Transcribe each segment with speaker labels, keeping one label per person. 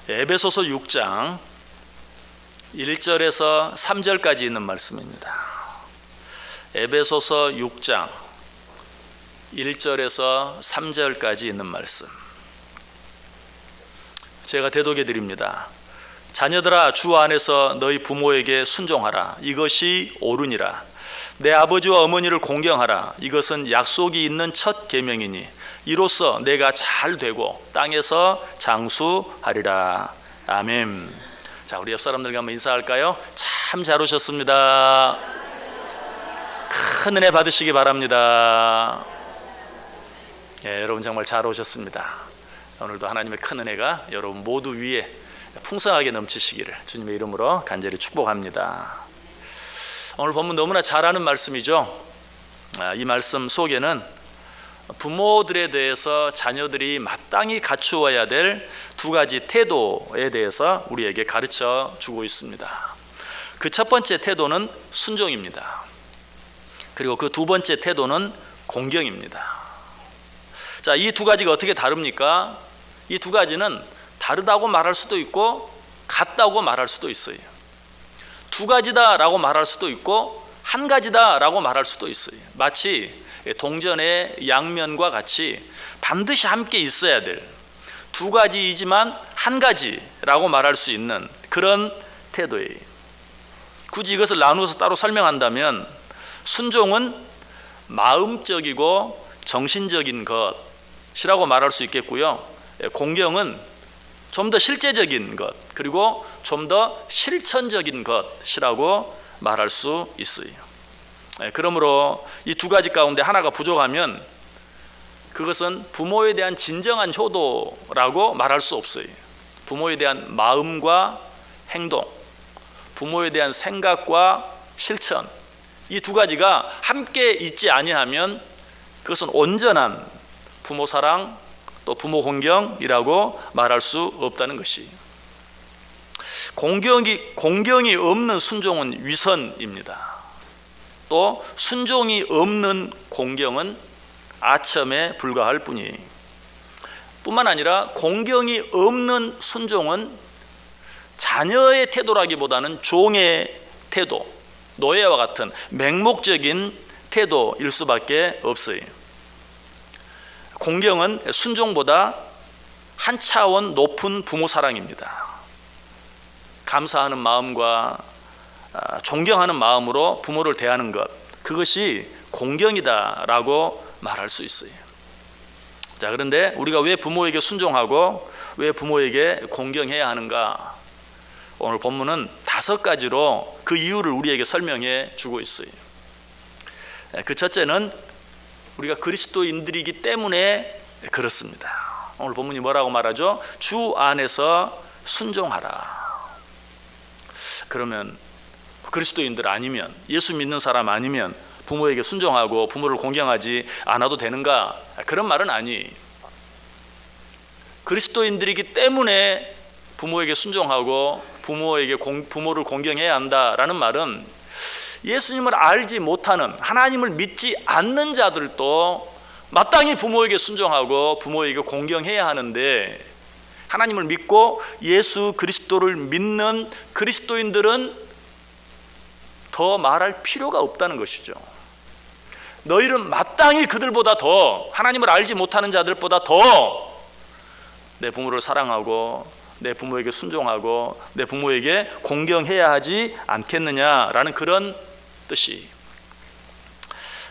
Speaker 1: 에베소서 6장 1절에서 3절까지 있는 말씀입니다. 에베소서 6장 1절에서 3절까지 있는 말씀, 제가 대독해 드립니다. 자녀들아, 주 안에서 너희 부모에게 순종하라. 이것이 옳으니라. 내 아버지와 어머니를 공경하라. 이것은 약속이 있는 첫 계명이니 이로써 내가 잘 되고 땅에서 장수하리라. 아멘. 자, 우리 옆 사람들과 한번 인사할까요? 참 잘 오셨습니다. 큰 은혜 받으시기 바랍니다. 예, 여러분 정말 잘 오셨습니다. 오늘도 하나님의 큰 은혜가 여러분 모두 위에 풍성하게 넘치시기를 주님의 이름으로 간절히 축복합니다. 오늘 본문 너무나 잘 아는 말씀이죠. 이 말씀 속에는 부모들에 대해서 자녀들이 마땅히 갖추어야 될 두 가지 태도에 대해서 우리에게 가르쳐 주고 있습니다. 그 첫 번째 태도는 순종입니다. 그리고 그 두 번째 태도는 공경입니다. 자, 이 두 가지가 어떻게 다릅니까? 이 두 가지는 다르다고 말할 수도 있고 같다고 말할 수도 있어요. 두 가지다라고 말할 수도 있고 한 가지다라고 말할 수도 있어요. 마치 동전의 양면과 같이 반드시 함께 있어야 될 두 가지이지만 한 가지라고 말할 수 있는 그런 태도예요. 굳이 이것을 나누어서 따로 설명한다면 순종은 마음적이고 정신적인 것이라고 말할 수 있겠고요. 공경은 좀 더 실제적인 것, 그리고 좀 더 실천적인 것이라고 말할 수 있어요. 그러므로 이 두 가지 가운데 하나가 부족하면 그것은 부모에 대한 진정한 효도라고 말할 수 없어요. 부모에 대한 마음과 행동, 부모에 대한 생각과 실천, 이 두 가지가 함께 있지 아니하면 그것은 온전한 부모 사랑 또 부모 공경이라고 말할 수 없다는 것이. 공경이 없는 순종은 위선입니다. 또 순종이 없는 공경은 아첨에 불과할 뿐이. 뿐만 아니라 공경이 없는 순종은 자녀의 태도라기보다는 종의 태도, 노예와 같은 맹목적인 태도일 수밖에 없어요. 공경은 순종보다 한 차원 높은 부모 사랑입니다. 감사하는 마음과 존경하는 마음으로 부모를 대하는 것, 그것이 공경이다라고 말할 수 있어요. 자, 그런데 우리가 왜 부모에게 순종하고 왜 부모에게 공경해야 하는가? 오늘 본문은 5가지로 그 이유를 우리에게 설명해 주고 있어요. 그 첫째는 우리가 그리스도인들이기 때문에 그렇습니다. 오늘 본문이 뭐라고 말하죠? 주 안에서 순종하라. 그러면 그리스도인들 아니면, 예수 믿는 사람 아니면 부모에게 순종하고 부모를 공경하지 않아도 되는가? 그런 말은 아니에요. 그리스도인들이기 때문에 부모에게 순종하고 부모를 공경해야 한다라는 말은 예수님을 알지 못하는, 하나님을 믿지 않는 자들도 마땅히 부모에게 순종하고 부모에게 공경해야 하는데, 하나님을 믿고 예수 그리스도를 믿는 그리스도인들은 더 말할 필요가 없다는 것이죠. 너희는 마땅히 그들보다 더, 하나님을 알지 못하는 자들보다 더 내 부모를 사랑하고 내 부모에게 순종하고 내 부모에게 공경해야 하지 않겠느냐라는 그런 뜻이.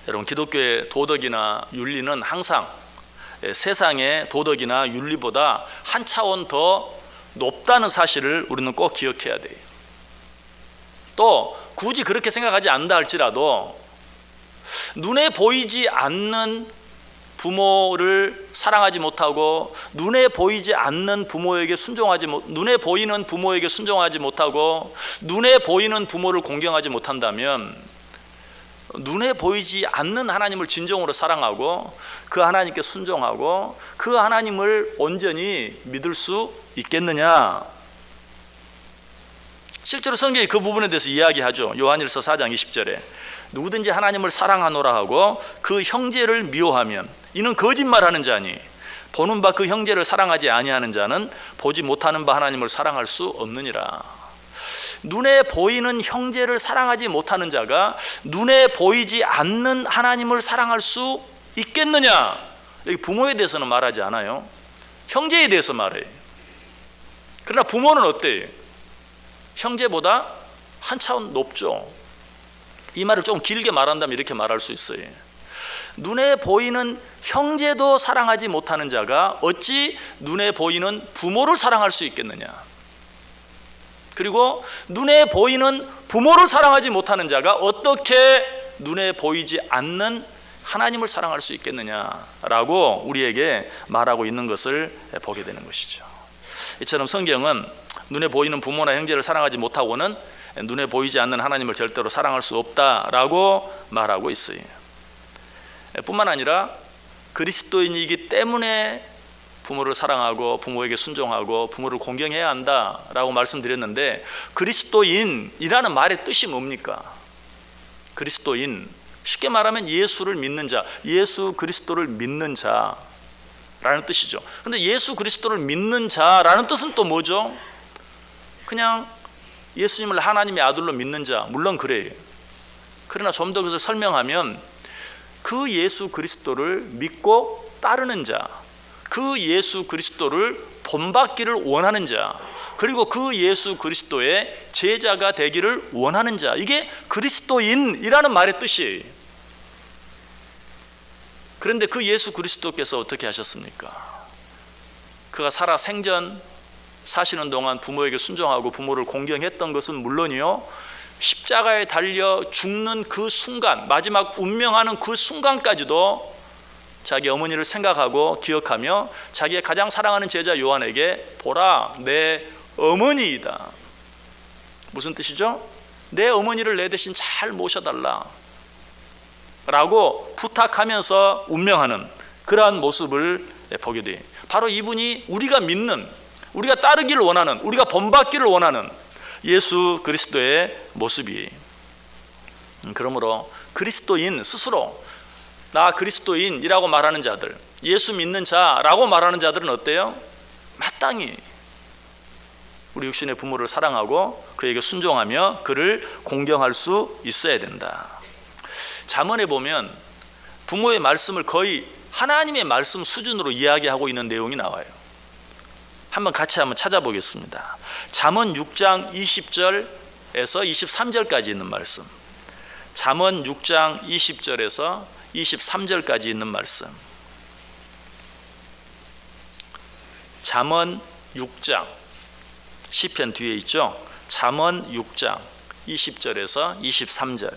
Speaker 1: 여러분, 기독교의 도덕이나 윤리는 항상 세상의 도덕이나 윤리보다 한 차원 더 높다는 사실을 우리는 꼭 기억해야 돼요. 또 굳이 그렇게 생각하지 않는다 할지라도 눈에 보이지 않는 부모를 사랑하지 못하고 눈에 보이지 않는 부모에게 눈에 보이는 부모에게 순종하지 못하고 눈에 보이는 부모를 공경하지 못한다면 눈에 보이지 않는 하나님을 진정으로 사랑하고 그 하나님께 순종하고 그 하나님을 온전히 믿을 수 있겠느냐? 실제로 성경이 그 부분에 대해서 이야기하죠. 요한일서 4장 20절에 누구든지 하나님을 사랑하노라 하고 그 형제를 미워하면 이는 거짓말하는 자니 보는 바 그 형제를 사랑하지 아니하는 자는 보지 못하는 바 하나님을 사랑할 수 없느니라. 눈에 보이는 형제를 사랑하지 못하는 자가 눈에 보이지 않는 하나님을 사랑할 수 있겠느냐? 여기 부모에 대해서는 말하지 않아요. 형제에 대해서 말해요. 그러나 부모는 어때요? 형제보다 한 차원 높죠. 이 말을 좀 길게 말한다면 이렇게 말할 수 있어요. 눈에 보이는 형제도 사랑하지 못하는 자가 어찌 눈에 보이는 부모를 사랑할 수 있겠느냐? 그리고 눈에 보이는 부모를 사랑하지 못하는 자가 어떻게 눈에 보이지 않는 하나님을 사랑할 수 있겠느냐라고 우리에게 말하고 있는 것을 보게 되는 것이죠. 이처럼 성경은 눈에 보이는 부모나 형제를 사랑하지 못하고는 눈에 보이지 않는 하나님을 절대로 사랑할 수 없다라고 말하고 있어요. 뿐만 아니라 그리스도인이기 때문에 부모를 사랑하고 부모에게 순종하고 부모를 공경해야 한다라고 말씀드렸는데, 그리스도인이라는 말의 뜻이 뭡니까? 그리스도인, 쉽게 말하면 예수를 믿는 자, 예수 그리스도를 믿는 자라는 뜻이죠. 그런데 예수 그리스도를 믿는 자라는 뜻은 또 뭐죠? 그냥 예수님을 하나님의 아들로 믿는 자, 물론 그래요. 그러나 좀 더 그것을 설명하면 그 예수 그리스도를 믿고 따르는 자, 그 예수 그리스도를 본받기를 원하는 자, 그리고 그 예수 그리스도의 제자가 되기를 원하는 자, 이게 그리스도인이라는 말의 뜻이에요. 그런데 그 예수 그리스도께서 어떻게 하셨습니까? 그가 살아 생전 사시는 동안 부모에게 순종하고 부모를 공경했던 것은 물론이요, 십자가에 달려 죽는 그 순간, 마지막 운명하는 그 순간까지도 자기 어머니를 생각하고 기억하며 자기의 가장 사랑하는 제자 요한에게 보라 내 어머니이다. 무슨 뜻이죠? 내 어머니를 내 대신 잘 모셔달라 라고 부탁하면서 운명하는 그러한 모습을 보게 돼요. 바로 이분이 우리가 믿는, 우리가 따르기를 원하는, 우리가 본받기를 원하는 예수 그리스도의 모습이에요. 그러므로 그리스도인 스스로, 나 그리스도인이라고 말하는 자들, 예수 믿는 자라고 말하는 자들은 어때요? 마땅히 우리 육신의 부모를 사랑하고 그에게 순종하며 그를 공경할 수 있어야 된다. 잠언에 보면 부모의 말씀을 거의 하나님의 말씀 수준으로 이야기하고 있는 내용이 나와요. 한번 같이 한번 찾아보겠습니다. 잠언 6장 20절에서 23절까지 있는 말씀. 잠언 6장 20절에서 23절까지 있는 말씀. 잠언 6장, 시편 뒤에 있죠. 잠언 6장 20절에서 23절.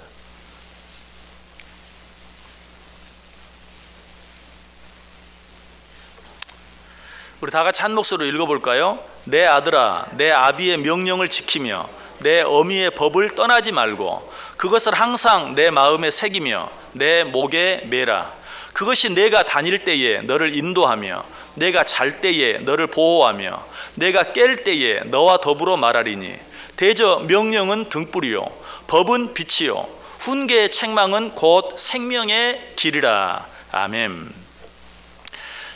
Speaker 1: 우리 다 같이 한 목소리로 읽어볼까요? 내 아들아, 내 아비의 명령을 지키며 내 어미의 법을 떠나지 말고 그것을 항상 내 마음에 새기며 내 목에 매라. 그것이 내가 다닐 때에 너를 인도하며 내가 잘 때에 너를 보호하며 내가 깰 때에 너와 더불어 말하리니 대저 명령은 등불이요 법은 빛이요 훈계의 책망은 곧 생명의 길이라. 아멘.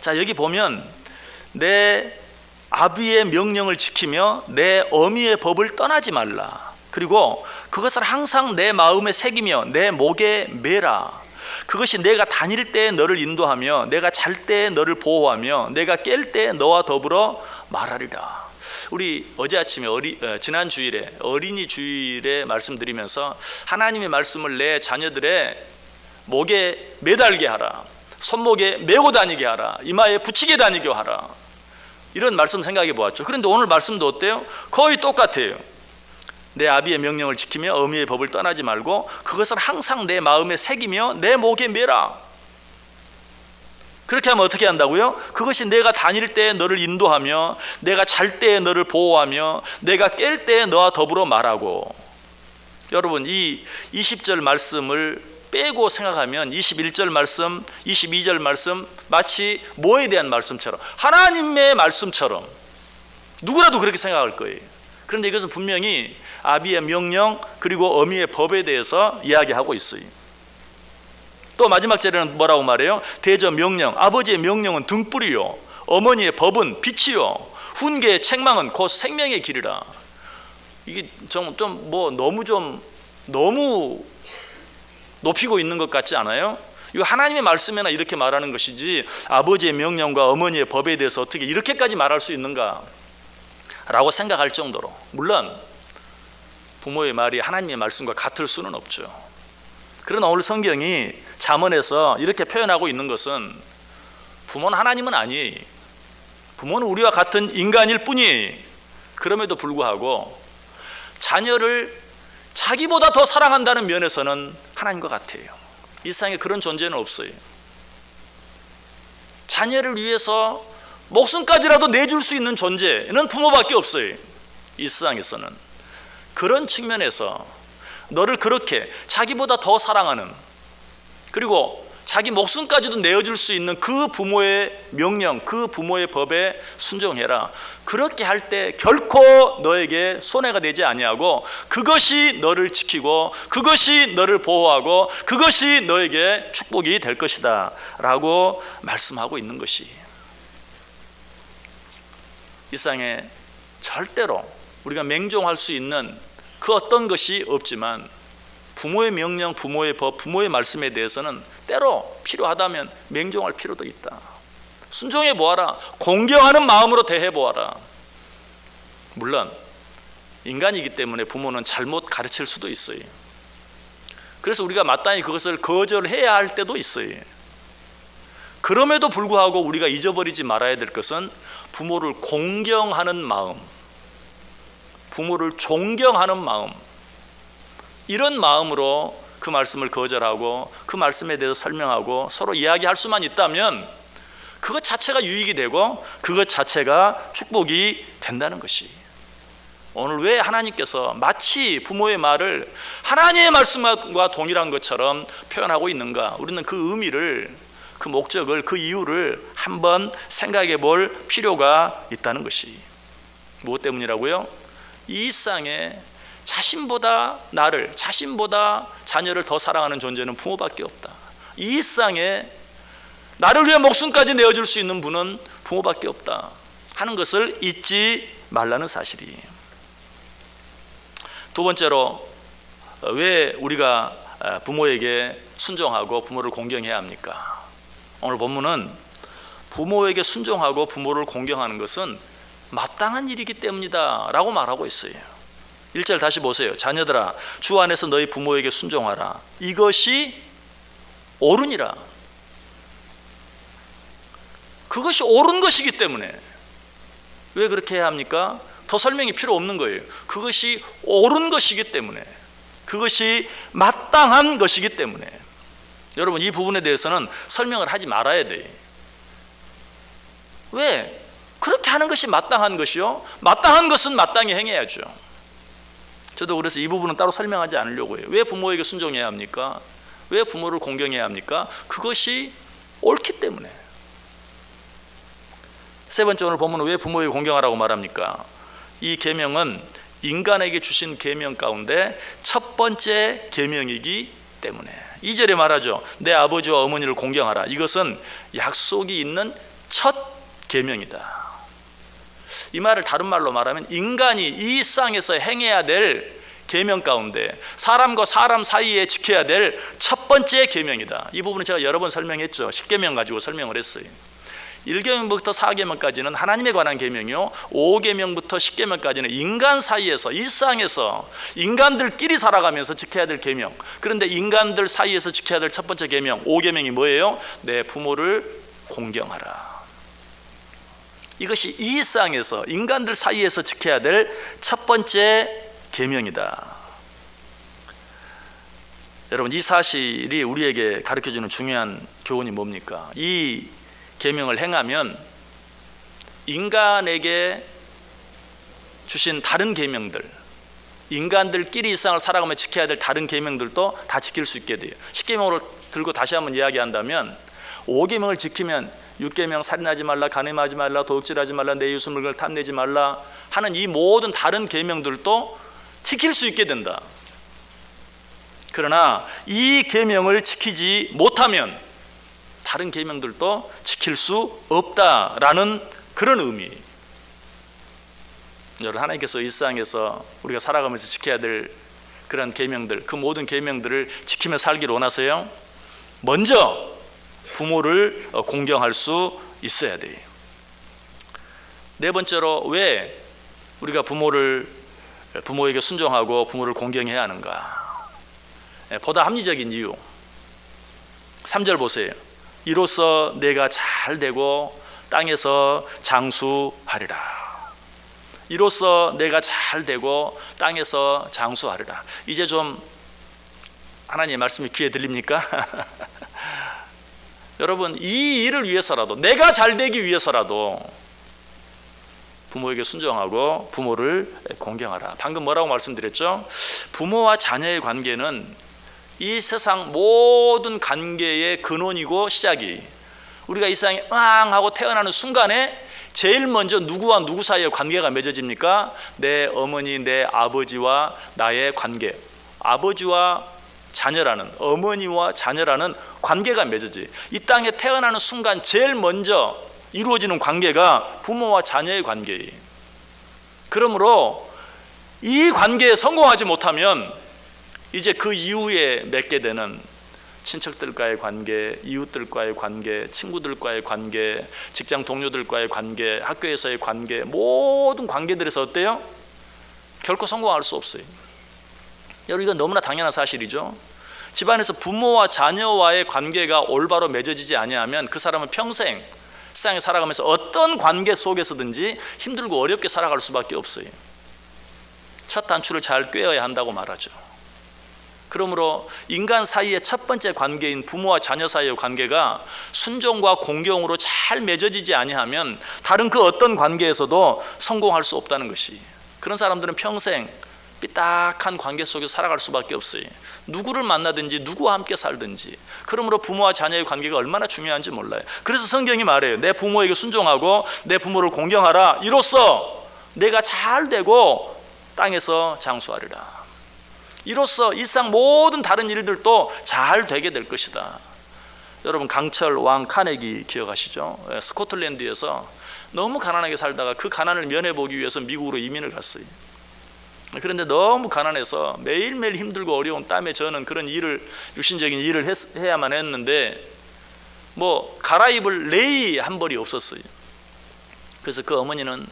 Speaker 1: 자, 여기 보면 내 아비의 명령을 지키며 내 어미의 법을 떠나지 말라. 그리고 그것을 항상 내 마음에 새기며 내 목에 매라. 그것이 내가 다닐 때에 너를 인도하며 내가 잘 때에 너를 보호하며 내가 깰 때에 너와 더불어 말하리라. 우리 어제 아침에 지난 주일에 어린이 주일에 말씀드리면서 하나님의 말씀을 내 자녀들의 목에 매달게 하라, 손목에 메고 다니게 하라, 이마에 붙이게 다니게 하라, 이런 말씀 생각해 보았죠. 그런데 오늘 말씀도 어때요? 거의 똑같아요. 내 아비의 명령을 지키며 어미의 법을 떠나지 말고 그것을 항상 내 마음에 새기며 내 목에 매라. 그렇게 하면 어떻게 한다고요? 그것이 내가 다닐 때에 너를 인도하며 내가 잘 때에 너를 보호하며 내가 깰 때에 너와 더불어 말하고. 여러분, 이 20절 말씀을 빼고 생각하면 21절 말씀, 22절 말씀 마치 뭐에 대한 말씀처럼, 하나님의 말씀처럼 누구라도 그렇게 생각할 거예요. 그런데 이것은 분명히 아비의 명령 그리고 어미의 법에 대해서 이야기하고 있어요. 또 마지막 절에는 뭐라고 말해요? 대저 명령, 아버지의 명령은 등불이요 어머니의 법은 빛이요 훈계의 책망은 곧 생명의 길이라. 이게 너무 높이고 있는 것 같지 않아요? 이거 하나님의 말씀에나 이렇게 말하는 것이지 아버지의 명령과 어머니의 법에 대해서 어떻게 이렇게까지 말할 수 있는가 라고 생각할 정도로, 물론 부모의 말이 하나님의 말씀과 같을 수는 없죠. 그러나 오늘 성경이 잠언에서 이렇게 표현하고 있는 것은 부모는 하나님은 아니, 부모는 우리와 같은 인간일 뿐이, 그럼에도 불구하고 자녀를 자기보다 더 사랑한다는 면에서는 하나님과 같아요. 이 세상에 그런 존재는 없어요. 자녀를 위해서 목숨까지라도 내줄 수 있는 존재는 부모밖에 없어요. 이 세상에서는. 그런 측면에서 너를 그렇게 자기보다 더 사랑하는, 그리고 자기 목숨까지도 내어줄 수 있는 그 부모의 명령, 그 부모의 법에 순종해라. 그렇게 할 때 결코 너에게 손해가 되지 아니하고 그것이 너를 지키고 그것이 너를 보호하고 그것이 너에게 축복이 될 것이다 라고 말씀하고 있는 것이, 이 세상에 절대로 우리가 맹종할 수 있는 그 어떤 것이 없지만 부모의 명령, 부모의 법, 부모의 말씀에 대해서는 때로 필요하다면 맹종할 필요도 있다. 순종해 보아라. 공경하는 마음으로 대해 보아라. 물론 인간이기 때문에 부모는 잘못 가르칠 수도 있어요. 그래서 우리가 마땅히 그것을 거절해야 할 때도 있어요. 그럼에도 불구하고 우리가 잊어버리지 말아야 될 것은 부모를 공경하는 마음, 부모를 존경하는 마음, 이런 마음으로 그 말씀을 거절하고 그 말씀에 대해서 설명하고 서로 이야기할 수만 있다면 그것 자체가 유익이 되고 그것 자체가 축복이 된다는 것이, 오늘 왜 하나님께서 마치 부모의 말을 하나님의 말씀과 동일한 것처럼 표현하고 있는가, 우리는 그 의미를, 그 목적을, 그 이유를 한번 생각해 볼 필요가 있다는 것이, 무엇 때문이라고요? 이 세상에 자신보다 자녀를 더 사랑하는 존재는 부모밖에 없다. 이 세상에 나를 위해 목숨까지 내어줄 수 있는 분은 부모밖에 없다 하는 것을 잊지 말라는 사실이. 두 번째로, 왜 우리가 부모에게 순종하고 부모를 공경해야 합니까? 오늘 본문은 부모에게 순종하고 부모를 공경하는 것은 마땅한 일이기 때문이다 라고 말하고 있어요. 1절 다시 보세요. 자녀들아 주 안에서 너희 부모에게 순종하라. 이것이 옳으니라. 그것이 옳은 것이기 때문에. 왜 그렇게 해야 합니까? 더 설명이 필요 없는 거예요. 그것이 옳은 것이기 때문에, 그것이 마땅한 것이기 때문에. 여러분, 이 부분에 대해서는 설명을 하지 말아야 돼요. 왜? 그렇게 하는 것이 마땅한 것이요, 마땅한 것은 마땅히 행해야죠. 저도 그래서 이 부분은 따로 설명하지 않으려고 해요. 왜 부모에게 순종해야 합니까? 왜 부모를 공경해야 합니까? 그것이 옳기 때문에. 세 번째, 오늘 본문은 왜 부모에게 공경하라고 말합니까? 이 계명은 인간에게 주신 계명 가운데 첫 번째 계명이기 때문에. 2절에 말하죠. 내 아버지와 어머니를 공경하라. 이것은 약속이 있는 첫 계명이다. 이 말을 다른 말로 말하면 인간이 이 세상에서 행해야 될 계명 가운데 사람과 사람 사이에 지켜야 될 첫 번째 계명이다. 이 부분은 제가 여러 번 설명했죠. 10계명 가지고 설명을 했어요. 1계명부터 4계명까지는 하나님에 관한 계명이요, 5계명부터 10계명까지는 인간 사이에서, 일상에서 인간들끼리 살아가면서 지켜야 될 계명. 그런데 인간들 사이에서 지켜야 될 첫 번째 계명 5계명이 뭐예요? 내 부모를 공경하라. 이것이 이 세상에서 인간들 사이에서 지켜야 될 첫 번째 계명이다. 여러분, 이 사실이 우리에게 가르쳐주는 중요한 교훈이 뭡니까? 이 계명을 행하면 인간에게 주신 다른 계명들, 인간들끼리 일상을 살아가며 지켜야 될 다른 계명들도 다 지킬 수 있게 돼요. 10계명을 들고 다시 한번 이야기한다면 5계명을 지키면 6계명 살인하지 말라, 간음하지 말라, 도둑질하지 말라, 내 이웃의 물건을 탐내지 말라 하는 이 모든 다른 계명들도 지킬 수 있게 된다. 그러나 이 계명을 지키지 못하면 다른 계명들도 지킬 수 없다라는 그런 의미. 여러분, 하나님께서 일상에서 우리가 살아가면서 지켜야 될 그런 계명들, 그 모든 계명들을 지키며 살기를 원하세요? 먼저 부모를 공경할 수 있어야 돼요. 네 번째로 왜 우리가 부모에게 순종하고 부모를 공경해야 하는가? 보다 합리적인 이유. 3절 보세요. 이로써 내가 잘 되고 땅에서 장수하리라. 이로써 내가 잘 되고 땅에서 장수하리라. 이제 좀 하나님의 말씀이 귀에 들립니까? 여러분, 이 일을 위해서라도, 내가 잘 되기 위해서라도 부모에게 순종하고 부모를 공경하라. 방금 뭐라고 말씀드렸죠? 부모와 자녀의 관계는 이 세상 모든 관계의 근원이고 시작이, 우리가 이 세상에 으앙 하고 태어나는 순간에 제일 먼저 누구와 누구 사이의 관계가 맺어집니까? 내 어머니, 내 아버지와 나의 관계. 아버지와 자녀라는, 어머니와 자녀라는 관계가 맺어지. 이 땅에 태어나는 순간 제일 먼저 이루어지는 관계가 부모와 자녀의 관계예요. 그러므로 이 관계에 성공하지 못하면 이제 그 이후에 맺게 되는 친척들과의 관계, 이웃들과의 관계, 친구들과의 관계, 직장 동료들과의 관계, 학교에서의 관계, 모든 관계들에서 어때요? 결코 성공할 수 없어요. 여러분, 이건 너무나 당연한 사실이죠. 집안에서 부모와 자녀와의 관계가 올바로 맺어지지 아니하면 그 사람은 평생 세상에 살아가면서 어떤 관계 속에서든지 힘들고 어렵게 살아갈 수밖에 없어요. 첫 단추를 잘 꿰어야 한다고 말하죠. 그러므로 인간 사이의 첫 번째 관계인 부모와 자녀 사이의 관계가 순종과 공경으로 잘 맺어지지 아니하면 다른 그 어떤 관계에서도 성공할 수 없다는 것이, 그런 사람들은 평생 삐딱한 관계 속에서 살아갈 수밖에 없어요. 누구를 만나든지 누구와 함께 살든지. 그러므로 부모와 자녀의 관계가 얼마나 중요한지 몰라요. 그래서 성경이 말해요. 내 부모에게 순종하고 내 부모를 공경하라. 이로써 내가 잘 되고 땅에서 장수하리라. 이로써 일상 모든 다른 일들도 잘 되게 될 것이다. 여러분, 강철 왕 카네기 기억하시죠? 스코틀랜드에서 너무 가난하게 살다가 그 가난을 면해보기 위해서 미국으로 이민을 갔어요. 그런데 너무 가난해서 매일매일 힘들고 어려운 땀에 저는 그런 일을, 육신적인 일을 해야만 했는데 뭐 갈아입을 레이 한 벌이 없었어요. 그래서 그 어머니는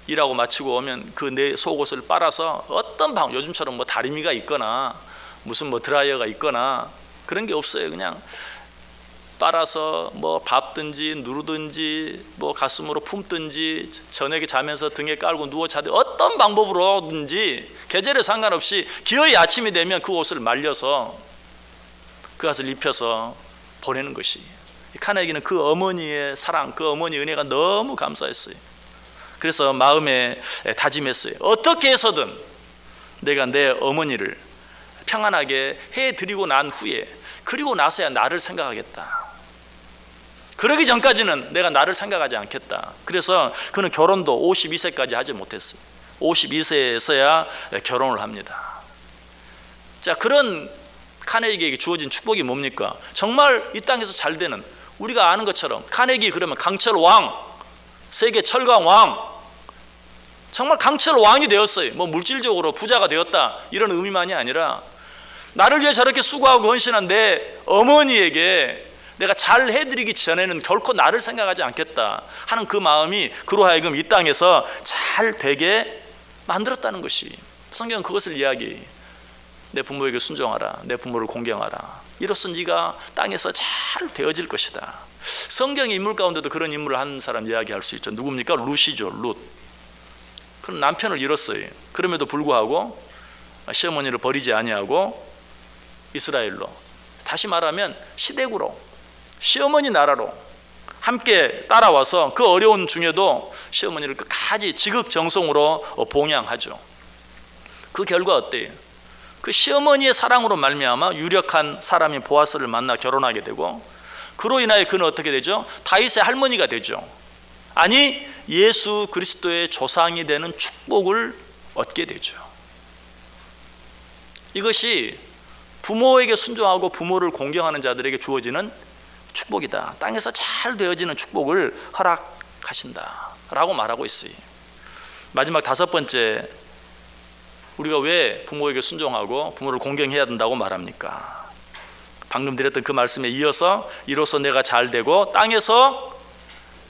Speaker 1: 일하고 마치고 오면 그 내 속옷을 빨아서 어떤 방법, 요즘처럼 뭐 다리미가 있거나 무슨 뭐 드라이어가 있거나 그런 게 없어요. 그냥 빨아서 뭐 밟든지 누르든지 뭐 가슴으로 품든지 저녁에 자면서 등에 깔고 누워 자든 어떤 방법으로든지 계절에 상관없이 기어이 아침이 되면 그 옷을 말려서 그 옷을 입혀서 보내는 것이, 카네기는 그 어머니의 사랑, 그 어머니의 은혜가 너무 감사했어요. 그래서 마음에 다짐했어요. 어떻게 해서든 내가 내 어머니를 평안하게 해드리고 난 후에, 그리고 나서야 나를 생각하겠다. 그러기 전까지는 내가 나를 생각하지 않겠다. 그래서 그는 결혼도 52세까지 하지 못했어요. 52세에서야 결혼을 합니다. 자, 그런 카네기에게 주어진 축복이 뭡니까? 정말 이 땅에서 잘 되는, 우리가 아는 것처럼 카네기 그러면 강철 왕, 세계 철강 왕, 정말 강철 왕이 되었어요. 뭐 물질적으로 부자가 되었다 이런 의미만이 아니라 나를 위해 저렇게 수고하고 헌신한 내 어머니에게 내가 잘 해드리기 전에는 결코 나를 생각하지 않겠다 하는 그 마음이 그로 하여금 이 땅에서 잘 되게 만들었다는 것이, 성경은 그것을 이야기해요. 내 부모에게 순종하라, 내 부모를 공경하라. 이로써 네가 땅에서 잘 되어질 것이다. 성경의 인물 가운데도 그런 인물을 한 사람 이야기할 수 있죠. 누굽니까? 룻이죠. 룻. 그럼 남편을 잃었어요. 그럼에도 불구하고 시어머니를 버리지 아니하고 이스라엘로, 다시 말하면 시댁으로, 시어머니 나라로 함께 따라와서 그 어려운 중에도 시어머니를 끝까지 지극정성으로 봉양하죠. 그 결과 어때요? 그 시어머니의 사랑으로 말미암아 유력한 사람인 보아스를 만나 결혼하게 되고, 그로 인하여 그는 어떻게 되죠? 다윗의 할머니가 되죠. 아니, 예수 그리스도의 조상이 되는 축복을 얻게 되죠. 이것이 부모에게 순종하고 부모를 공경하는 자들에게 주어지는 축복이다. 땅에서 잘 되어지는 축복을 허락하신다 라고 말하고 있어요. 마지막 다섯 번째, 우리가 왜 부모에게 순종하고 부모를 공경해야 된다고 말합니까? 방금 드렸던 그 말씀에 이어서 이로써 내가 잘 되고 땅에서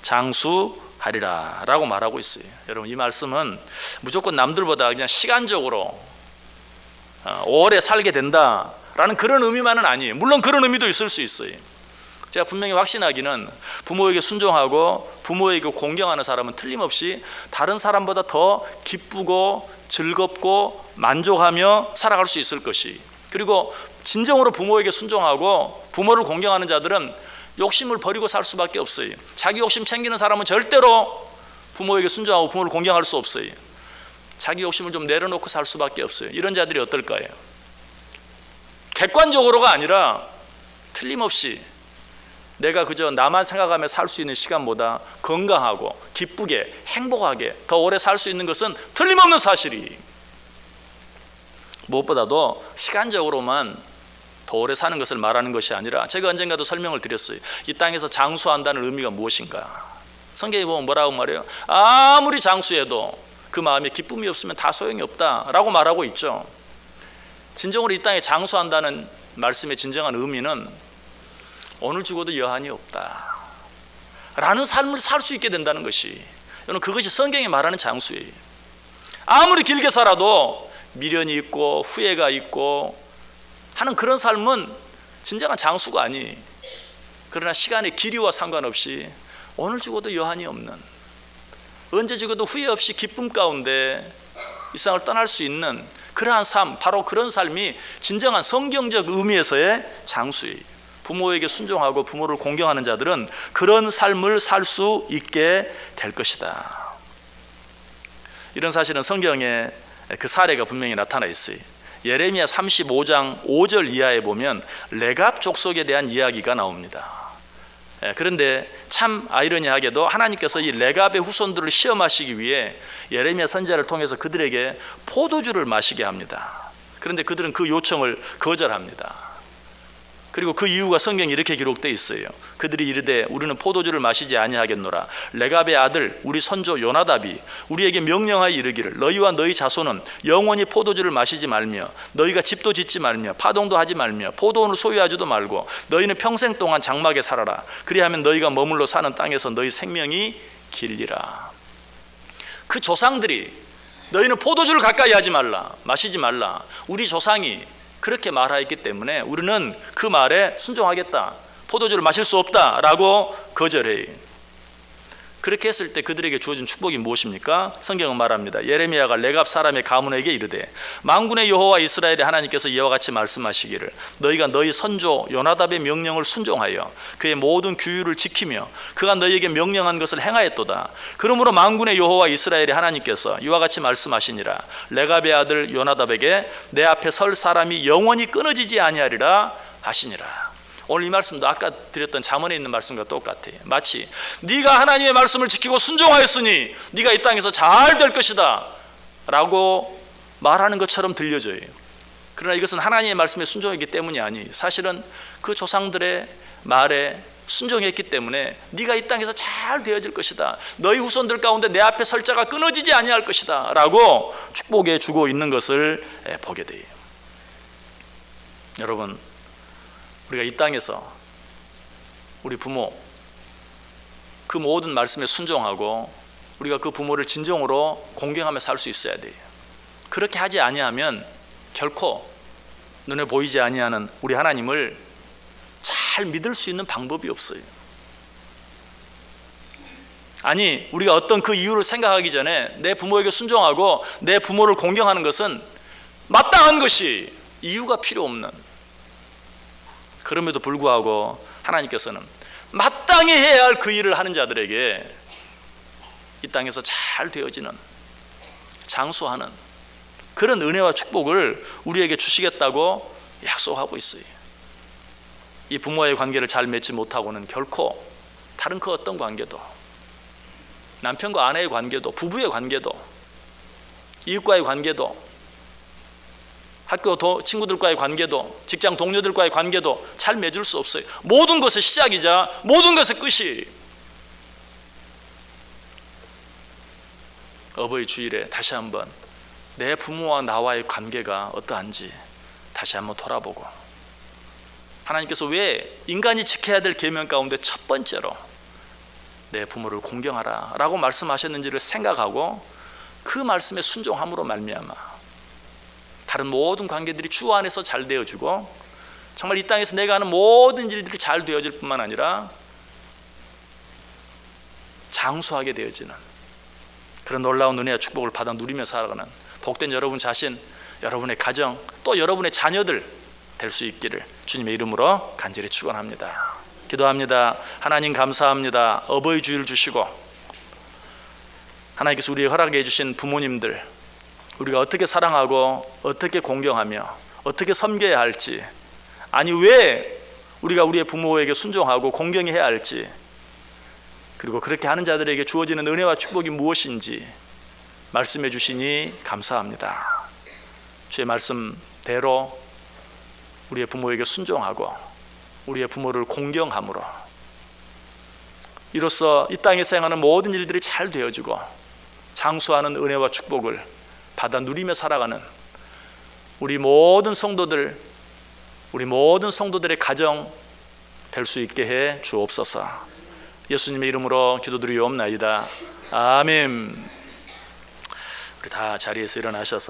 Speaker 1: 장수하리라 라고 말하고 있어요. 여러분, 이 말씀은 무조건 남들보다 그냥 시간적으로 오래 살게 된다라는 그런 의미만은 아니에요. 물론 그런 의미도 있을 수 있어요. 제가 분명히 확신하기는 부모에게 순종하고 부모에게 공경하는 사람은 틀림없이 다른 사람보다 더 기쁘고 즐겁고 만족하며 살아갈 수 있을 것이, 그리고 진정으로 부모에게 순종하고 부모를 공경하는 자들은 욕심을 버리고 살 수밖에 없어요. 자기 욕심 챙기는 사람은 절대로 부모에게 순종하고 부모를 공경할 수 없어요. 자기 욕심을 좀 내려놓고 살 수밖에 없어요. 이런 자들이 어떨까요? 객관적으로가 아니라 틀림없이 내가 그저 나만 생각하며 살 수 있는 시간보다 건강하고 기쁘게 행복하게 더 오래 살 수 있는 것은 틀림없는 사실이, 무엇보다도 시간적으로만 더 오래 사는 것을 말하는 것이 아니라, 제가 언젠가도 설명을 드렸어요. 이 땅에서 장수한다는 의미가 무엇인가? 성경에 보면 뭐라고 말해요? 아무리 장수해도 그 마음에 기쁨이 없으면 다 소용이 없다라고 말하고 있죠. 진정으로 이 땅에 장수한다는 말씀의 진정한 의미는 오늘 죽어도 여한이 없다 라는 삶을 살 수 있게 된다는 것이, 여러분, 그것이 성경이 말하는 장수예요. 아무리 길게 살아도 미련이 있고 후회가 있고 하는 그런 삶은 진정한 장수가 아니, 그러나 시간의 길이와 상관없이 오늘 죽어도 여한이 없는, 언제 죽어도 후회 없이 기쁨 가운데 이 세상을 떠날 수 있는 그러한 삶, 바로 그런 삶이 진정한 성경적 의미에서의 장수예요. 부모에게 순종하고 부모를 공경하는 자들은 그런 삶을 살 수 있게 될 것이다. 이런 사실은 성경에 그 사례가 분명히 나타나 있어요. 예레미야 35장 5절 이하에 보면 레갑 족속에 대한 이야기가 나옵니다. 그런데 참 아이러니하게도 하나님께서 이 레갑의 후손들을 시험하시기 위해 예레미야 선지자를 통해서 그들에게 포도주를 마시게 합니다. 그런데 그들은 그 요청을 거절합니다. 그리고 그 이유가 성경에 이렇게 기록되어 있어요. 그들이 이르되 우리는 포도주를 마시지 아니하겠노라. 레갑의 아들 우리 선조 요나답이 우리에게 명령하여 이르기를 너희와 너희 자손은 영원히 포도주를 마시지 말며 너희가 집도 짓지 말며 파동도 하지 말며 포도원을 소유하지도 말고 너희는 평생 동안 장막에 살아라. 그리하면 너희가 머물러 사는 땅에서 너희 생명이 길리라. 그 조상들이 너희는 포도주를 가까이 하지 말라, 마시지 말라, 우리 조상이 그렇게 말하였기 때문에 우리는 그 말에 순종하겠다, 포도주를 마실 수 없다라고 거절해요. 그렇게 했을 때 그들에게 주어진 축복이 무엇입니까? 성경은 말합니다. 예레미야가 레갑 사람의 가문에게 이르되 만군의 여호와 이스라엘의 하나님께서 이와 같이 말씀하시기를 너희가 너희 선조 요나답의 명령을 순종하여 그의 모든 규율을 지키며 그가 너희에게 명령한 것을 행하였도다. 그러므로 만군의 여호와 이스라엘의 하나님께서 이와 같이 말씀하시니라. 레갑의 아들 요나답에게 내 앞에 설 사람이 영원히 끊어지지 아니하리라 하시니라. 오늘 이 말씀도 아까 드렸던 잠언에 있는 말씀과 똑같아요. 마치 네가 하나님의 말씀을 지키고 순종하였으니 네가 이 땅에서 잘 될 것이다 라고 말하는 것처럼 들려져요. 그러나 이것은 하나님의 말씀에 순종했기 때문이 아니, 사실은 그 조상들의 말에 순종했기 때문에 네가 이 땅에서 잘 되어질 것이다, 너희 후손들 가운데 내 앞에 설 자가 끊어지지 아니할 것이다 라고 축복해 주고 있는 것을 보게 돼요. 여러분, 우리가 이 땅에서 우리 부모 그 모든 말씀에 순종하고 우리가 그 부모를 진정으로 공경하며 살 수 있어야 돼요. 그렇게 하지 아니하면 결코 눈에 보이지 아니하는 우리 하나님을 잘 믿을 수 있는 방법이 없어요. 아니, 우리가 어떤 그 이유를 생각하기 전에 내 부모에게 순종하고 내 부모를 공경하는 것은 마땅한 것이 이유가 필요 없는, 그럼에도 불구하고 하나님께서는 마땅히 해야 할 그 일을 하는 자들에게 이 땅에서 잘 되어지는, 장수하는 그런 은혜와 축복을 우리에게 주시겠다고 약속하고 있어요. 이 부모와의 관계를 잘 맺지 못하고는 결코 다른 그 어떤 관계도, 남편과 아내의 관계도, 부부의 관계도, 이웃과의 관계도 학교 친구들과의 관계도, 직장 동료들과의 관계도 잘 맺을 수 없어요. 모든 것의 시작이자 모든 것의 끝이 어버이 주일에 다시 한번 내 부모와 나와의 관계가 어떠한지 다시 한번 돌아보고, 하나님께서 왜 인간이 지켜야 될 계명 가운데 첫 번째로 내 부모를 공경하라 라고 말씀하셨는지를 생각하고 그 말씀에 순종함으로 말미암아 다른 모든 관계들이 주 안에서 잘 되어지고, 정말 이 땅에서 내가 하는 모든 일들이 잘 되어질 뿐만 아니라 장수하게 되어지는 그런 놀라운 은혜와 축복을 받아 누리며 살아가는 복된 여러분 자신, 여러분의 가정, 또 여러분의 자녀들 될 수 있기를 주님의 이름으로 간절히 축원합니다. 기도합니다. 하나님 감사합니다. 어버이 주일 주시고 하나님께서 우리에게 허락해 주신 부모님들, 우리가 어떻게 사랑하고 어떻게 공경하며 어떻게 섬겨야 할지, 아니 왜 우리가 우리의 부모에게 순종하고 공경해야 할지, 그리고 그렇게 하는 자들에게 주어지는 은혜와 축복이 무엇인지 말씀해 주시니 감사합니다. 주의 말씀대로 우리의 부모에게 순종하고 우리의 부모를 공경함으로 이로써 이 땅에서 행하는 모든 일들이 잘 되어지고 장수하는 은혜와 축복을 받아 누리며 살아가는 우리 모든 성도들의 가정 될 수 있게 해 주옵소서. 예수님의 이름으로 기도드리옵나이다. 아멘. 우리 다 자리에서 일어나셔서